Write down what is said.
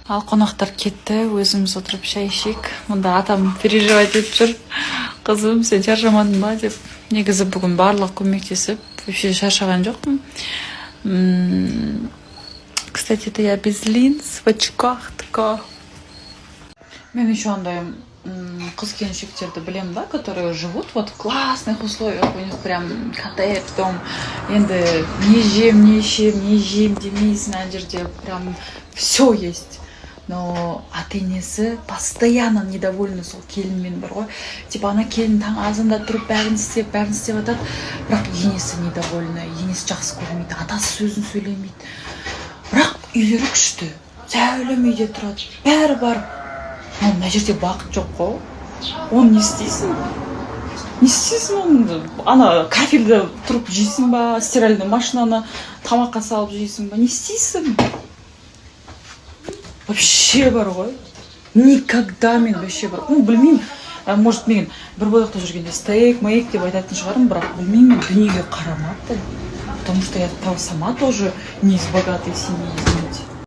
Ал қонақтар кетті, өзіміз отырып шай ішейік. Мұнда атам переживать етіп жүр. Қызым, сен шаршамадың ба деп. Негізі бүгін барлық көмектесіп, вообще шаршаған жоқпын. Кстати, это я без линз, в очках такая. Мен еще андай қыз-келіншектерді білем, да, которые живут вот в классных условиях, у них прям коттедж, дом. Енді не жем, не жем демейсің, ана жерде прям все есть. Но ата-енесі постоянно недовольны сол келінмен бар ғой. Типа ана келін таң азанда тұрып бәрін істеп жатады, бірақ енесі недовольны, енесі жақсы көрмейді, атасы сөзін сөйлемейді. Бірақ үйлері күшті, зәулім үйде тұрады, бәрі бар. Мына жерде бақыт жоқ қой. Оны не істейсің? Не істейсің оны? Ана кафельде тұрып жейсің ба, стиральный машинаны тамаққа салып жейсің ба, не істейсің? Вообще бар ғой. Никогда мен вообще бар. Білмеймін, может мен бір бойлықта жүргенде стейк, мейк деп айтатын шығарым, бірақ білмеймін, дүниеге қарамаппын. Потому что я сама тоже не из богатой семьи, извините.